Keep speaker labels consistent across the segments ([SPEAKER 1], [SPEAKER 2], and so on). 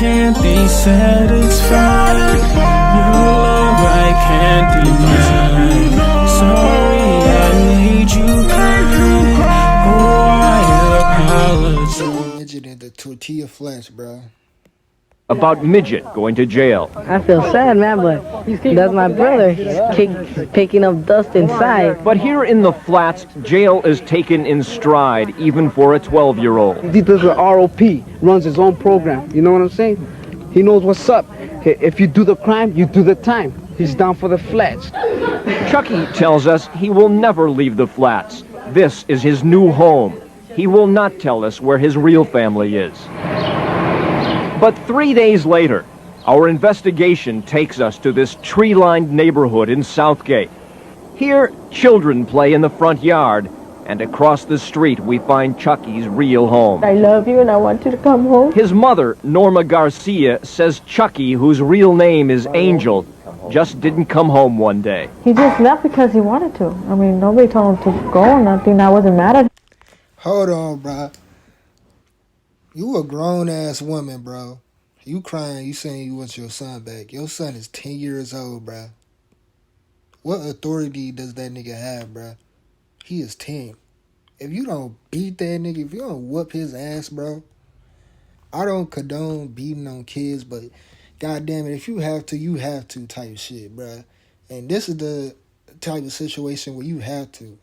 [SPEAKER 1] can't be satisfied. Your love I can't deny. Sorry, I made you cry. Oh, I apologize.
[SPEAKER 2] Midget in the tortilla flesh, bro.
[SPEAKER 3] About Midget going to jail.
[SPEAKER 4] I feel sad, man, but that's my brother picking up dust inside.
[SPEAKER 3] But here in the flats, jail is taken in stride, even for a 12-year-old.
[SPEAKER 5] He does the ROP, runs his own program. You know what I'm saying? He knows what's up. If you do the crime, you do the time. He's down for the flats.
[SPEAKER 3] Chukie tells us he will never leave the flats. This is his new home. He will not tell us where his real family is. But 3 days later, our investigation takes us to this tree-lined neighborhood in Southgate. Here, children play in the front yard, and across the street we find Chukie's real home.
[SPEAKER 6] I love you and I want you to come home.
[SPEAKER 3] His mother, Norma Garcia, says Chukie, whose real name is Angel, just didn't come home one day.
[SPEAKER 6] He just left because he wanted to. I mean, nobody told him to go or nothing. I wasn't mad at him.
[SPEAKER 2] Hold on, bro. You a grown-ass woman, bro. You crying, you saying you want your son back. Your son is 10 years old, bro. What authority does that nigga have, bro? He is 10. If you don't beat that nigga, if you don't whoop his ass, bro, I don't condone beating on kids, but goddamn it, if you have to type shit, bro. And this is the type of situation where you have to.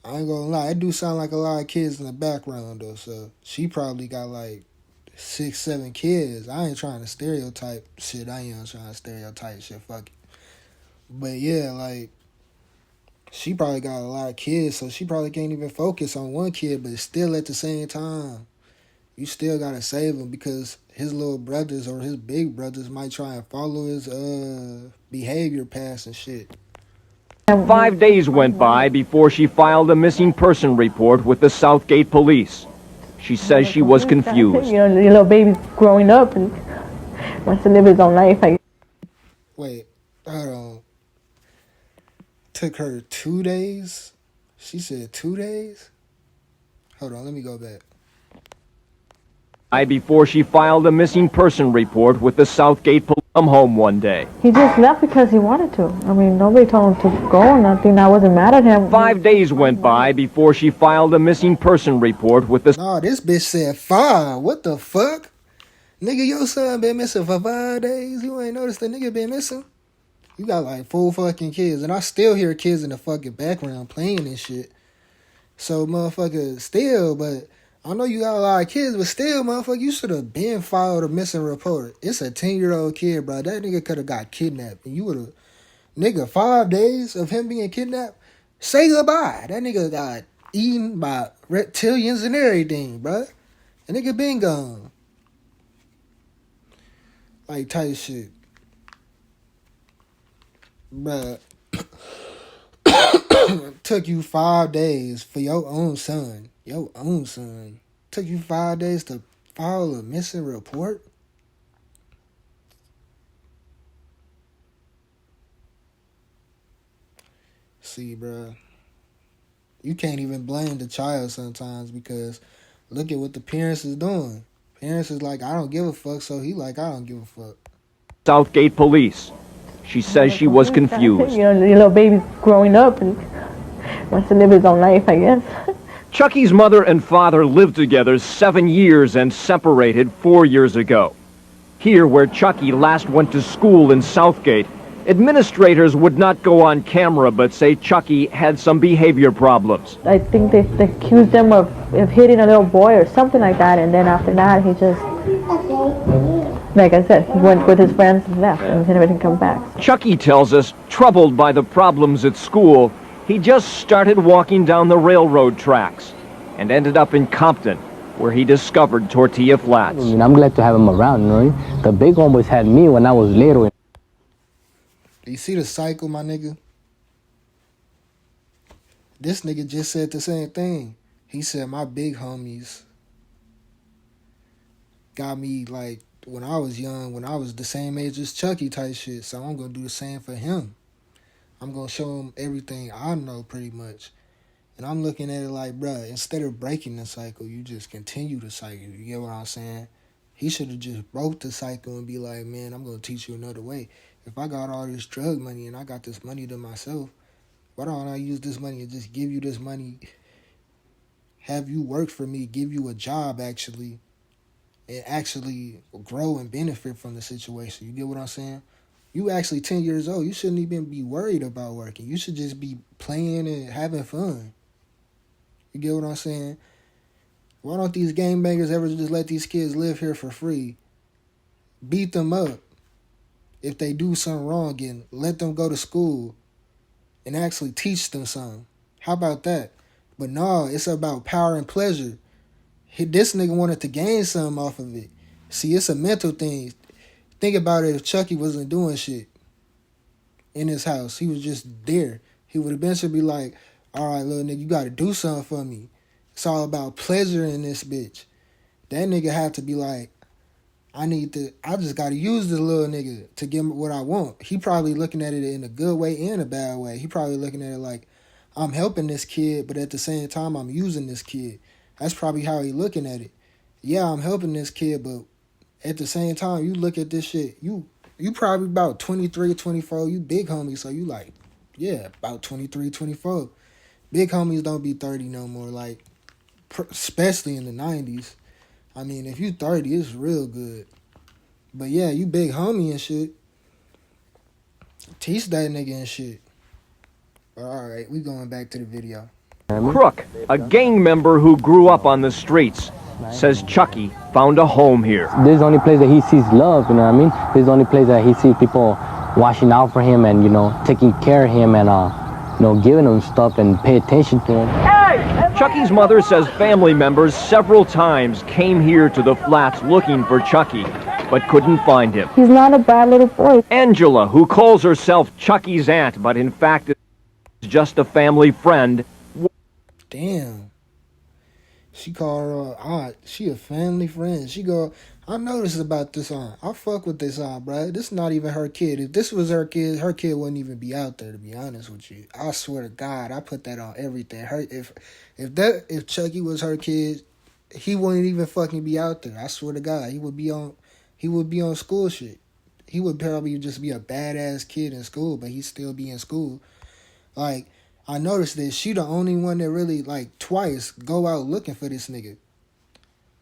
[SPEAKER 2] I ain't gonna lie, it do sound like a lot of kids in the background, though, so she probably got like 6, 7 kids. I ain't trying to stereotype shit. I ain't trying to stereotype shit, fuck it. But yeah, like, she probably got a lot of kids, so she probably can't even focus on one kid, but still at the same time, you still gotta save him because his little brothers or his big brothers might try and follow his behavior paths and shit.
[SPEAKER 3] 5 days went by before she filed a missing person report with the Southgate police. She says she was confused.
[SPEAKER 6] You know, the little baby's growing up and wants to live his own life.
[SPEAKER 2] Wait, hold on. Took her 2 days? She said 2 days? Hold on, let me go back.
[SPEAKER 3] Before she filed a missing person report with the Southgate police. Come home one day.
[SPEAKER 6] He just left because he wanted to. I mean, nobody told him to go or nothing. I wasn't mad at him.
[SPEAKER 3] 5 days went by before she filed a missing person report with the...
[SPEAKER 2] Nah, this bitch said 5. What the fuck? Nigga, your son been missing for 5 days. You ain't noticed the nigga been missing? You got like 4 fucking kids. And I still hear kids in the fucking background playing and shit. So, motherfucker, still, but... I know you got a lot of kids, but still, motherfucker, you should have been filed a missing report. It's a 10-year-old kid, bro. That nigga could have got kidnapped. And you would have... Nigga, 5 days of him being kidnapped? Say goodbye. That nigga got eaten by reptilians and everything, bro. That nigga been gone. Like, tight shit. Bruh. Took you 5 days for your own son. Your own son. Took you 5 days to file a missing report? See, bruh. You can't even blame the child sometimes because look at what the parents is doing. Parents is like, I don't give a fuck, so he like, I don't give a fuck.
[SPEAKER 3] Southgate police. She says she was confused.
[SPEAKER 6] You know, the little baby's growing up and wants to live his own life, I guess.
[SPEAKER 3] Chukie's mother and father lived together 7 years and separated 4 years ago. Here, where Chukie last went to school in Southgate, administrators would not go on camera but say Chukie had some behavior problems.
[SPEAKER 6] I think they accused him of hitting a little boy or something like that, and then after that he just, like I said, he went with his friends and left and never didn't come back.
[SPEAKER 3] Chukie tells us, troubled by the problems at school, he just started walking down the railroad tracks and ended up in Compton, where he discovered Tortilla Flats.
[SPEAKER 7] I mean, I'm glad to have him around, you know? The big homies had me when I was little.
[SPEAKER 2] Do you see the cycle, my nigga? This nigga just said the same thing. He said my big homies got me, like, when I was young, when I was the same age as Chukie type shit, so I'm going to do the same for him. I'm going to show him everything I know pretty much. And I'm looking at it like, bruh, instead of breaking the cycle, you just continue the cycle. You get what I'm saying? He should have just broke the cycle and be like, man, I'm going to teach you another way. If I got all this drug money and I got this money to myself, why don't I use this money and just give you this money, have you work for me, give you a job actually, and actually grow and benefit from the situation. You get what I'm saying? You actually 10 years old. You shouldn't even be worried about working. You should just be playing and having fun. You get what I'm saying? Why don't these gangbangers ever just let these kids live here for free? Beat them up if they do something wrong and let them go to school and actually teach them something. How about that? But no, it's about power and pleasure. This nigga wanted to gain something off of it. See, it's a mental thing. Think about it if Chukie wasn't doing shit in his house. He was just there. He would eventually be like, all right, little nigga, you got to do something for me. It's all about pleasure in this bitch. That nigga have to be like, I just got to use this little nigga to get what I want. He probably looking at it in a good way and a bad way. He probably looking at it like, I'm helping this kid, but at the same time, I'm using this kid. That's probably how he looking at it. Yeah, I'm helping this kid, but at the same time, you look at this shit, you probably about 23, 24, you big homie, so you like, yeah, about 23, 24. Big homies don't be 30 no more, like, especially in the 90s. I mean, if you 30, it's real good. But yeah, you big homie and shit. Teach that nigga and shit. But alright, we going back to the video.
[SPEAKER 3] Crook, a gang member who grew up on the streets, says Chukie found a home here.
[SPEAKER 7] This is the only place that he sees love, you know what I mean? This is the only place that he sees people watching out for him and, you know, taking care of him and, you know, giving him stuff and pay attention to him.
[SPEAKER 3] Chuckie's mother says family members several times came here to the flats looking for Chukie, but couldn't find him.
[SPEAKER 6] He's not a bad little boy.
[SPEAKER 3] Angela, who calls herself Chuckie's aunt, but in fact is just a family friend.
[SPEAKER 2] Damn. She called her aunt. She a family friend. She go, I know this about this aunt. I fuck with this aunt, bro. This is not even her kid. If this was her kid wouldn't even be out there, to be honest with you. I swear to God, I put that on everything. If Chukie was her kid, he wouldn't even fucking be out there. I swear to God, he would be on school shit. He would probably just be a badass kid in school, but he'd still be in school. Like, I noticed that she the only one that really, like, twice go out looking for this nigga.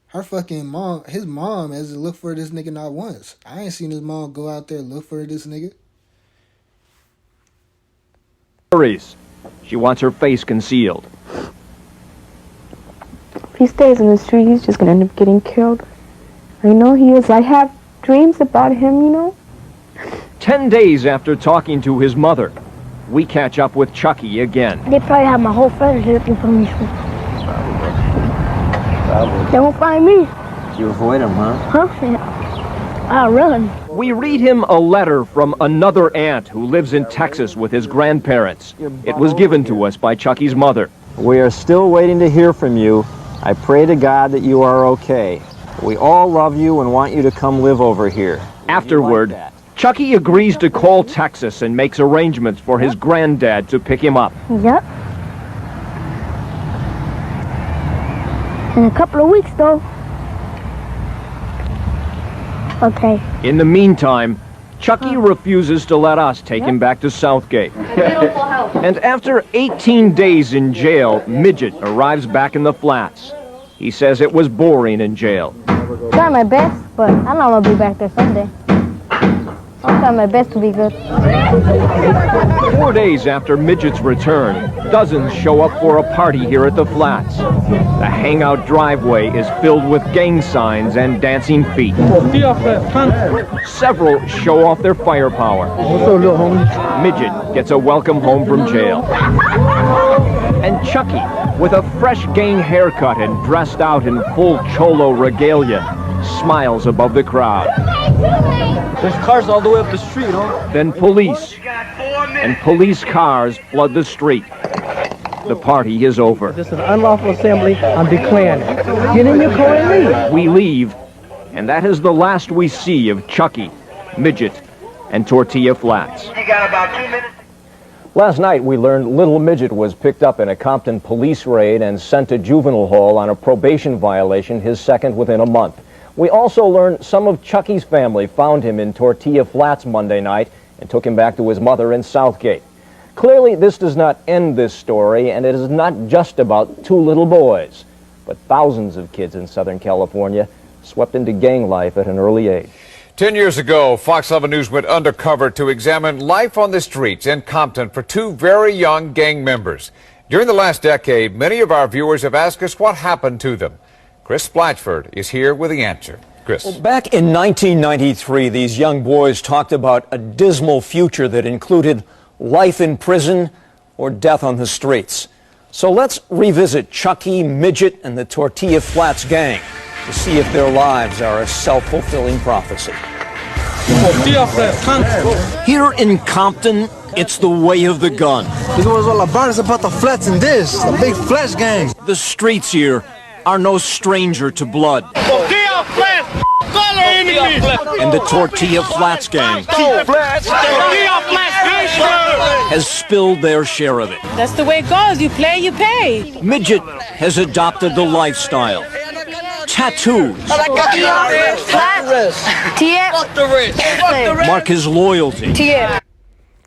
[SPEAKER 2] Her fucking mom, his mom has to look for this nigga not once. I ain't seen his mom go out there and look for this nigga.
[SPEAKER 3] She wants her face concealed.
[SPEAKER 6] If he stays in the street, he's just gonna end up getting killed. I know he is. I have dreams about him, you know?
[SPEAKER 3] 10 days after talking to his mother, we catch up with Chukie again.
[SPEAKER 8] They probably have my whole family looking for me. They won't find me.
[SPEAKER 9] You avoid them, huh?
[SPEAKER 8] Huh? I'll run.
[SPEAKER 3] We read him a letter from another aunt who lives in Texas with his grandparents. It was given to us by Chuckie's mother.
[SPEAKER 9] We are still waiting to hear from you. I pray to God that you are okay. We all love you and want you to come live over here.
[SPEAKER 3] Afterward, Chukie agrees to call Texas and makes arrangements for his granddad to pick him up.
[SPEAKER 8] Yep. In a couple of weeks, though. Okay.
[SPEAKER 3] In the meantime, Chukie refuses to let us take him back to Southgate. And after 18 days in jail, Midget arrives back in the flats. He says it was boring in jail.
[SPEAKER 8] Try my best, but I know I'll be back there someday. I'll try my best to be good.
[SPEAKER 3] 4 days after Midget's return, dozens show up for a party here at the flats. The hangout driveway is filled with gang signs and dancing feet. Several show off their firepower. Midget gets a welcome home from jail. And Chukie, with a fresh gang haircut and dressed out in full cholo regalia, smiles above the crowd.
[SPEAKER 9] There's cars all the way up the street, huh?
[SPEAKER 3] Then police and police cars flood the street. The party is over.
[SPEAKER 4] This is an unlawful assembly. I'm declaring it. Get in your car and leave.
[SPEAKER 3] We leave, and that is the last we see of Chukie, Midget, and Tortilla Flats.
[SPEAKER 10] You got about 2 minutes.
[SPEAKER 3] Last night, we learned little Midget was picked up in a Compton police raid and sent to juvenile hall on a probation violation, his second within a month. We also learned some of Chukie's family found him in Tortilla Flats Monday night and took him back to his mother in Southgate. Clearly, this does not end this story, and it is not just about two little boys, but thousands of kids in Southern California swept into gang life at an early age.
[SPEAKER 10] 10 years ago, Fox 11 News went undercover to examine life on the streets in Compton for two very young gang members. During the last decade, many of our viewers have asked us what happened to them. Chris Blatchford is here with the answer. Chris.
[SPEAKER 9] Well, back in 1993, these young boys talked about a dismal future that included life in prison or death on the streets. So let's revisit Chukie, Midget, and the Tortilla Flats gang to see if their lives are a self-fulfilling prophecy. Here in Compton, it's the way of the gun.
[SPEAKER 11] This was all about. It's about the flats and this, the big flash gang.
[SPEAKER 3] The streets here are no stranger to blood. And the Tortilla Flats gang has spilled their share of it.
[SPEAKER 12] That's the way it goes. You play, you pay.
[SPEAKER 3] Midget has adopted the lifestyle. Tattoos mark his loyalty.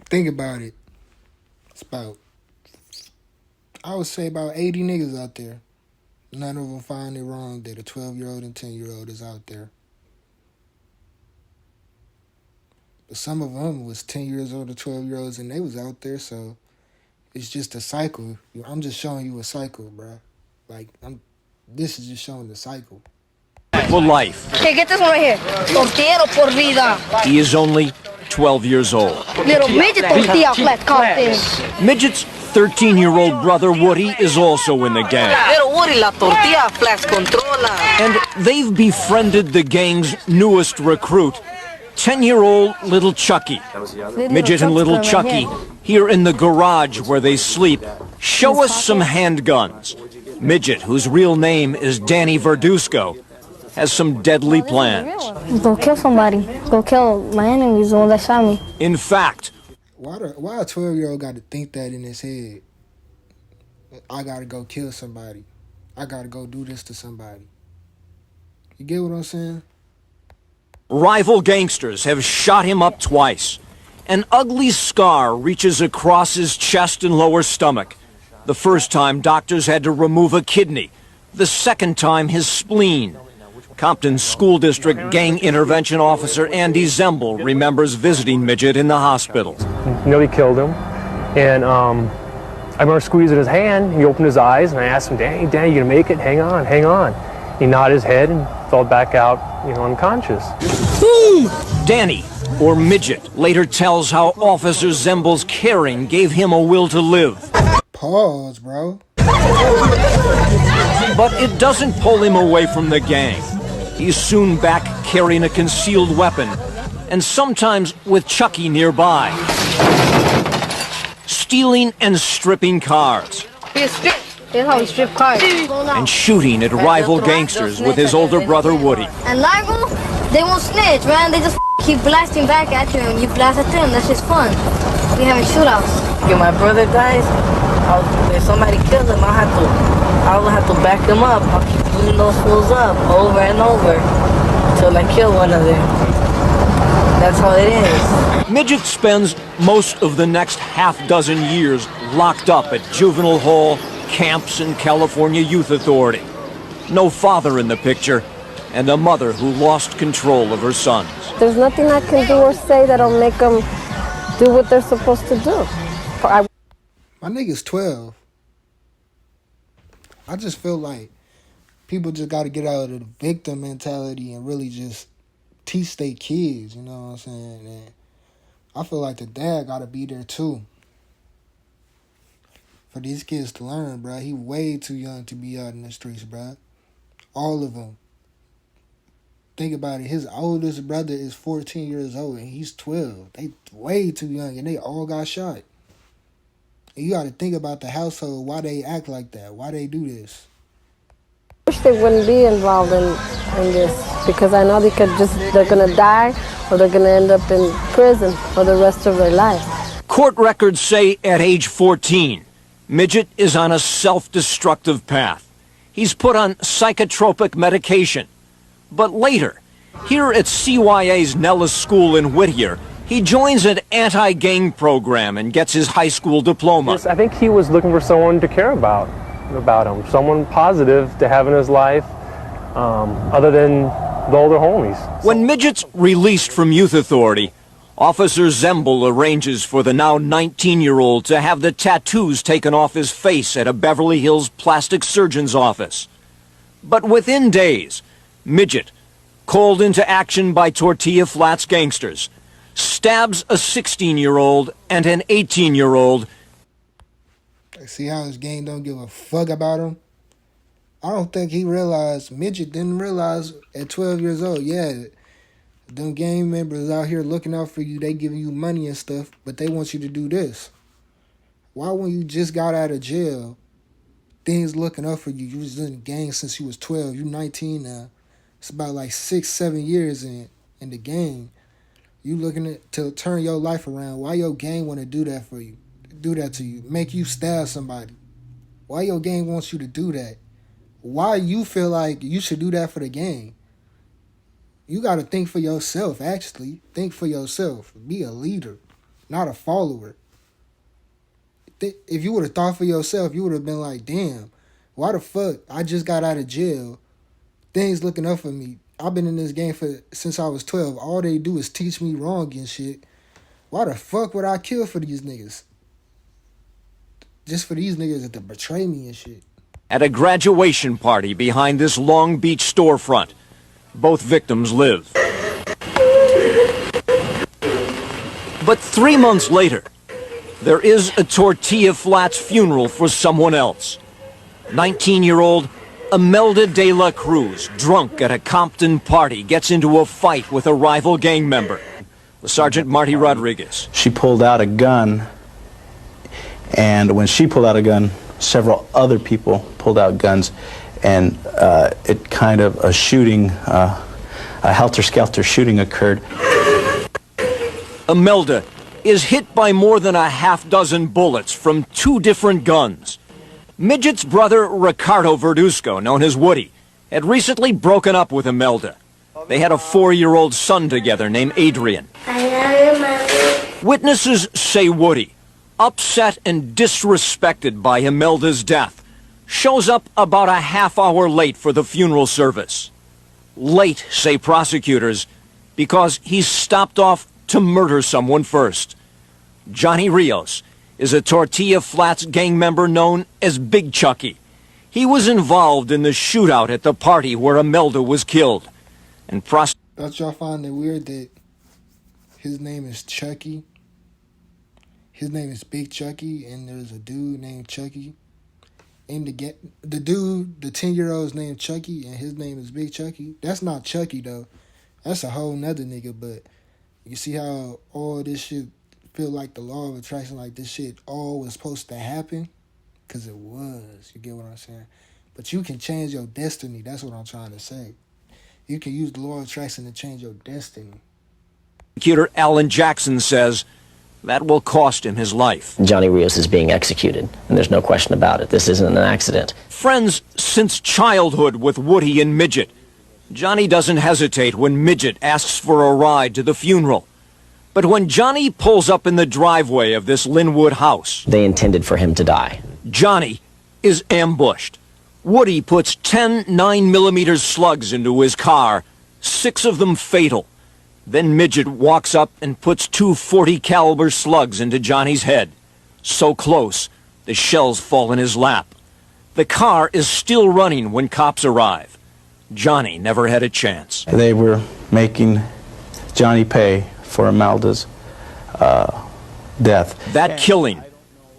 [SPEAKER 2] Think about it. It's about, I would say about 80 niggas out there. None of them find it wrong that a 12-year-old and 10-year-old is out there. But some of them was 10 years old or 12-year-olds and they was out there, so it's just a cycle. I'm just showing you a cycle, bro. Like, this is just showing the cycle.
[SPEAKER 3] For life.
[SPEAKER 8] Hey, get this one right here. Tortilla por vida.
[SPEAKER 3] He is only 12 years old.
[SPEAKER 8] Little midget tortilla flat Compton.
[SPEAKER 3] Midget's 13-year-old brother Woody is also in the gang.
[SPEAKER 12] Little Woody, la tortilla flats controla.
[SPEAKER 3] And they've befriended the gang's newest recruit, 10-year-old little Chukie. Midget and little Chukie, here in the garage where they sleep, show us some handguns. Midget, whose real name is Danny Verduzco, has some deadly plans.
[SPEAKER 8] Go kill somebody. Go kill my enemies, the one that shot me.
[SPEAKER 3] In fact,
[SPEAKER 2] why a 12-year-old got to think that in his head? I got to go kill somebody. I got to go do this to somebody. You get what I'm saying?
[SPEAKER 3] rival gangsters have shot him up twice. An ugly scar reaches across his chest and lower stomach. The first time, doctors had to remove a kidney. The second time, his spleen. Compton School District Gang Intervention Officer Andy Zembel remembers visiting Midget in the hospital.
[SPEAKER 13] Nobody killed him. And I remember squeezing his hand. He opened his eyes, and I asked him, Danny, you gonna make it? Hang on, hang on. He nodded his head and fell back out, unconscious.
[SPEAKER 3] Danny, or Midget, later tells how Officer Zembel's caring gave him a will to live.
[SPEAKER 2] Pause, bro.
[SPEAKER 3] But it doesn't pull him away from the gang. He's soon back carrying a concealed weapon, and sometimes with Chukie nearby. Stealing and stripping cars.
[SPEAKER 8] Here's how we strip cars.
[SPEAKER 3] And shooting at rival gangsters with his older brother Woody.
[SPEAKER 8] And Largo, they won't snitch, man. They just keep blasting back at you, and you blast at them. That's just fun. We having shootouts.
[SPEAKER 12] If my brother dies, if somebody kills him, I'll have to back them up. I'll keep beating those fools up over and over until I kill one of them. That's how it is.
[SPEAKER 3] Midget spends most of the next half-dozen years locked up at juvenile hall, camps, and California Youth Authority. No father in the picture, and a mother who lost control of her sons.
[SPEAKER 14] There's nothing I can do or say that'll make them do what they're supposed to do.
[SPEAKER 2] My nigga's 12. I just feel like people just got to get out of the victim mentality and really just teach their kids, you know what I'm saying? And I feel like the dad got to be there too. For these kids to learn, bro. He way too young to be out in the streets, bro. All of them. Think about it. His oldest brother is 14 years old and he's 12. They way too young and they all got shot. And you got to think about the household, why they act like that, why they do this.
[SPEAKER 14] I wish they wouldn't be involved in this, because I know they're going to die or they're going to end up in prison for the rest of their life.
[SPEAKER 3] Court records say at age 14, Midget is on a self-destructive path. He's put on psychotropic medication. But later, here at CYA's Nellis School in Whittier, he joins an anti-gang program and gets his high school diploma.
[SPEAKER 13] I think he was looking for someone to care about him, someone positive to have in his life, other than the older homies.
[SPEAKER 3] When Midget's released from Youth Authority, Officer Zembel arranges for the now 19-year-old to have the tattoos taken off his face at a Beverly Hills plastic surgeon's office. But within days, Midget, called into action by Tortilla Flats gangsters, stabs a 16-year-old and an 18-year-old.
[SPEAKER 2] See how his gang don't give a fuck about him? I don't think he realized, Midget didn't realize at 12 years old, yeah, them gang members out here looking out for you, they giving you money and stuff, but they want you to do this. Why when you just got out of jail, things looking up for you, you was in the gang since you was 12, you 19 now. It's about like 6-7 years in the gang. You looking to turn your life around. Why your gang want to do that for you? Do that to you. Make you stab somebody. Why your gang wants you to do that? Why you feel like you should do that for the gang? You got to think for yourself, actually. Think for yourself. Be a leader, not a follower. If you would have thought for yourself, you would have been like, damn, why the fuck? I just got out of jail. Things looking up for me. I've been in this game since I was 12. All they do is teach me wrong and shit. Why the fuck would I kill for these niggas? Just for these niggas to betray me and shit.
[SPEAKER 3] At a graduation party behind this Long Beach storefront, both victims live. But 3 months later, there is a Tortilla Flats funeral for someone else. 19-year-old Imelda de la Cruz, drunk at a Compton party, gets into a fight with a rival gang member, Sergeant Marty Rodriguez.
[SPEAKER 15] She pulled out a gun, and when she pulled out a gun, several other people pulled out guns, and it kind of a shooting, a helter-skelter shooting occurred.
[SPEAKER 3] Imelda is hit by more than a half-dozen bullets from 2 different guns. Midget's brother, Ricardo Verduzco, known as Woody, had recently broken up with Imelda. They had a 4-year-old son together named Adrian.
[SPEAKER 8] I love you, Mommy.
[SPEAKER 3] Witnesses say Woody, upset and disrespected by Imelda's death, shows up about a half hour late for the funeral service. Late, say prosecutors, because he's stopped off to murder someone first. Johnny Rios is a Tortilla Flats gang member known as Big Chukie. He was involved in the shootout at the party where Imelda was killed. And
[SPEAKER 2] Don't y'all find it weird that his name is Chukie? His name is Big Chukie, and there's a dude named Chukie. And the dude, the 10-year-old's named Chukie, and his name is Big Chukie. That's not Chucky, though. That's a whole nother nigga, but you see how all this shit feel like the law of attraction, like this shit all was supposed to happen? Because it was. You get what I'm saying? But you can change your destiny. That's what I'm trying to say. You can use the law of attraction to change your destiny.
[SPEAKER 3] Prosecutor Alan Jackson says that will cost him his life.
[SPEAKER 16] Johnny Rios is being executed, and there's no question about it. This isn't an accident.
[SPEAKER 3] Friends since childhood with Woody and Midget, Johnny doesn't hesitate when Midget asks for a ride to the funeral. But when Johnny pulls up in the driveway of this Linwood house,
[SPEAKER 16] they intended for him to die.
[SPEAKER 3] Johnny is ambushed. Woody puts 10 9mm slugs into his car, 6 of them fatal. Then Midget walks up and puts 2 .40 caliber slugs into Johnny's head. So close, the shells fall in his lap. The car is still running when cops arrive. Johnny never had a chance.
[SPEAKER 15] They were making Johnny pay for Imelda's death.
[SPEAKER 3] That killing,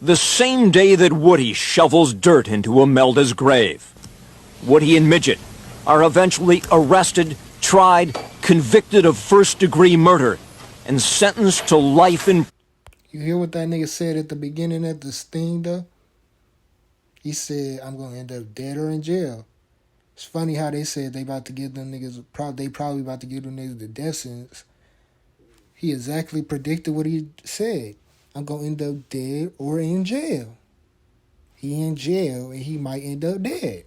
[SPEAKER 3] the same day that Woody shovels dirt into Imelda's grave. Woody and Midget are eventually arrested, tried, convicted of first-degree murder, and sentenced to life in...
[SPEAKER 2] You hear what that nigga said at the beginning of the sting, though? He said, I'm going to end up dead or in jail. It's funny how they said they about to give them niggas, they probably about to give them niggas the death sentence. He exactly predicted what he said. I'm going to end up dead or in jail. He in jail and he might end up dead.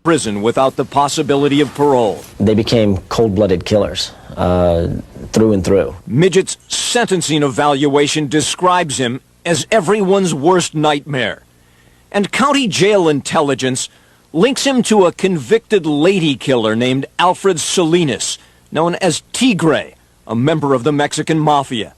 [SPEAKER 3] Prison without the possibility of parole.
[SPEAKER 16] They became cold-blooded killers, through and through.
[SPEAKER 3] Midget's sentencing evaluation describes him as everyone's worst nightmare. And county jail intelligence links him to a convicted lady killer named Alfred Salinas, known as Tigre, a member of the Mexican Mafia.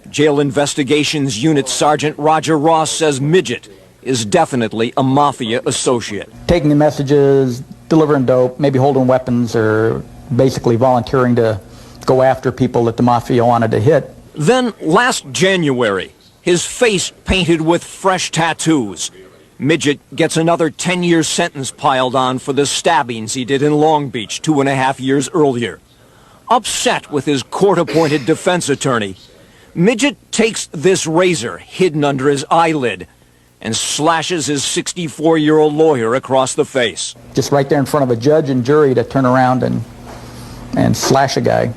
[SPEAKER 3] Jail Investigations Unit Sergeant Roger Ross says Midget is definitely a Mafia associate.
[SPEAKER 17] Taking the messages, delivering dope, maybe holding weapons, or basically volunteering to go after people that the Mafia wanted to hit.
[SPEAKER 3] Then, last January, his face painted with fresh tattoos. Midget gets another 10-year sentence piled on for the stabbings he did in Long Beach 2.5 years earlier. Upset with his court-appointed defense attorney, Midget takes this razor hidden under his eyelid and slashes his 64-year-old lawyer across the face.
[SPEAKER 17] Just right there in front of a judge and jury to turn around and slash a guy.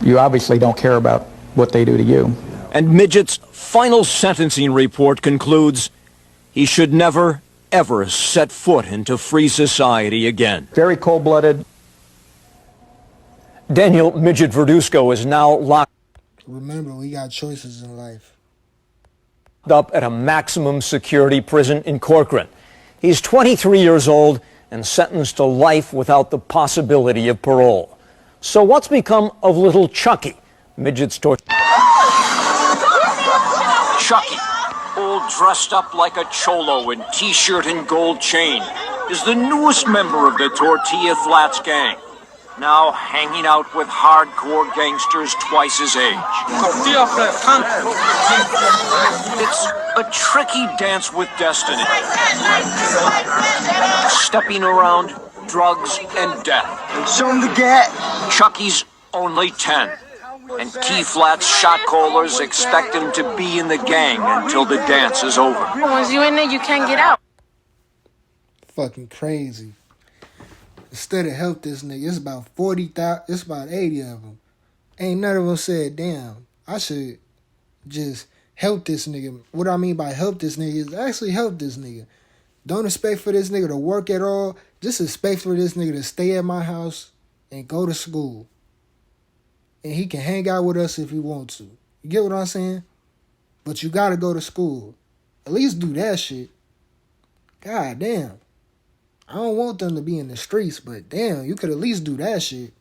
[SPEAKER 17] You obviously don't care about what they do to you.
[SPEAKER 3] And Midget's final sentencing report concludes he should never, ever set foot into free society again.
[SPEAKER 17] Very cold-blooded.
[SPEAKER 3] Daniel Midget Verduzco is now locked
[SPEAKER 2] Remember, we got choices in life.
[SPEAKER 3] up at a maximum security prison in Corcoran. He's 23 years old and sentenced to life without the possibility of parole. So what's become of little Chukie, Midget's tortilla? Chukie, all dressed up like a cholo in t-shirt and gold chain, is the newest member of the Tortilla Flats gang. Now hanging out with hardcore gangsters twice his age. It's a tricky dance with destiny. Stepping around drugs and death.
[SPEAKER 11] Show him the get.
[SPEAKER 3] Chukie's only 10. And T-Flats shot callers expect him to be in the gang until the dance is over.
[SPEAKER 18] Once you in there, you can't get out.
[SPEAKER 2] Fucking crazy. Instead of help this nigga, it's about 40,000, it's about 80 of them. Ain't none of them said, damn, I should just help this nigga. What I mean by help this nigga is actually help this nigga. Don't expect for this nigga to work at all. Just expect for this nigga to stay at my house and go to school. And he can hang out with us if he wants to. You get what I'm saying? But you gotta go to school. At least do that shit. God damn. I don't want them to be in the streets, but damn, you could at least do that shit.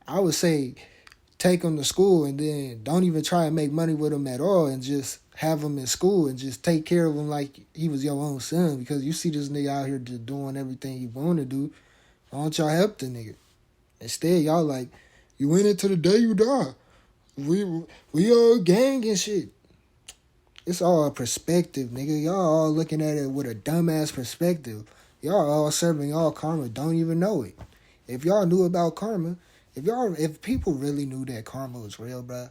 [SPEAKER 2] I would say take them to school and then don't even try and make money with them at all and just have him in school and just take care of him like he was your own son, because you see this nigga out here just doing everything you want to do. Why don't y'all help the nigga? Instead, y'all like, you in it till the day you die. We all gang and shit. It's all a perspective, nigga. Y'all all looking at it with a dumbass perspective. Y'all all serving y'all karma, don't even know it. If y'all knew about karma, if people really knew that karma was real, bruh,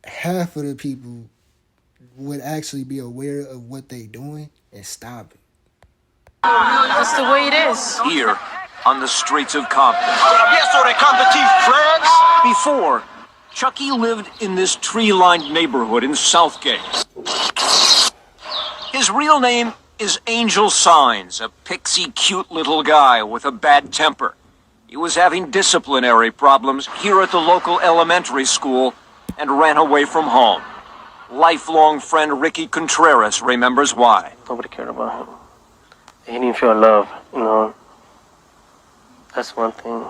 [SPEAKER 2] half of the people would actually be aware of what they doing and stop it.
[SPEAKER 18] That's the way it is.
[SPEAKER 3] Here, on the streets of Compton. Before, Chukie lived in this tree-lined neighborhood in Southgate. His real name is Angel Signs, a pixie cute little guy with a bad temper. He was having disciplinary problems here at the local elementary school and ran away from home. Lifelong friend Ricky Contreras remembers why.
[SPEAKER 19] Nobody cared about him. He didn't feel love, you know. That's one thing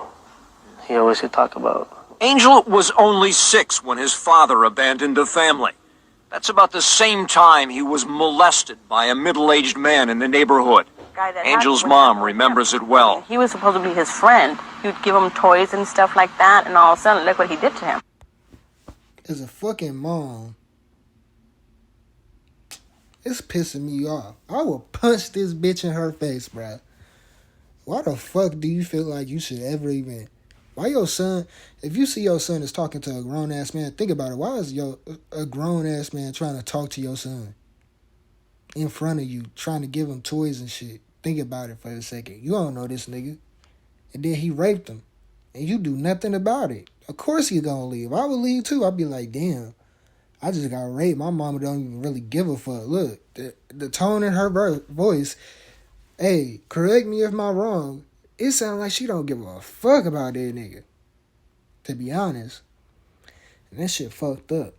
[SPEAKER 19] he always would talk about.
[SPEAKER 3] Angel was only 6 when his father abandoned the family. That's about the same time he was molested by a middle-aged man in the neighborhood. Angel's mom remembers it well.
[SPEAKER 20] He was supposed to be his friend. He would give him toys and stuff like that, and all of a sudden, look what he did to him.
[SPEAKER 2] As a fucking mom, it's pissing me off. I will punch this bitch in her face, bruh. Why the fuck do you feel like you should ever even... Why your son, if you see your son is talking to a grown-ass man, think about it. Why is a grown-ass man trying to talk to your son in front of you, trying to give him toys and shit? Think about it for a second. You don't know this nigga. And then he raped him. And you do nothing about it. Of course he gonna leave. I would leave too. I'd be like, damn, I just got raped. My mama don't even really give a fuck. Look, the tone in her voice, hey, correct me if I'm wrong, it sounds like she don't give a fuck about that nigga. To be honest. And that shit fucked up.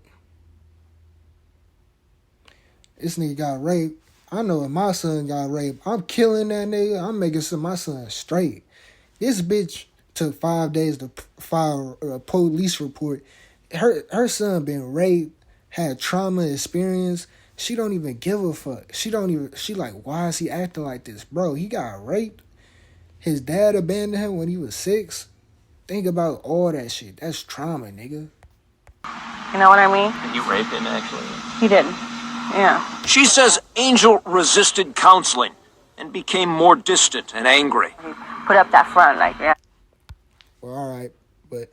[SPEAKER 2] This nigga got raped. I know if my son got raped, I'm killing that nigga. I'm making sure my son straight. This bitch took 5 days to file a police report. Her son been raped, had trauma experience. She don't even give a fuck. She like, why is he acting like this? Bro, he got raped. His dad abandoned him when he was 6. Think about all that shit. That's trauma, nigga.
[SPEAKER 20] You know what I mean?
[SPEAKER 3] And you raped him, actually.
[SPEAKER 20] He did. Yeah.
[SPEAKER 3] She says Angel resisted counseling and became more distant and angry.
[SPEAKER 20] Put up that front, like, yeah.
[SPEAKER 2] Well, all right, but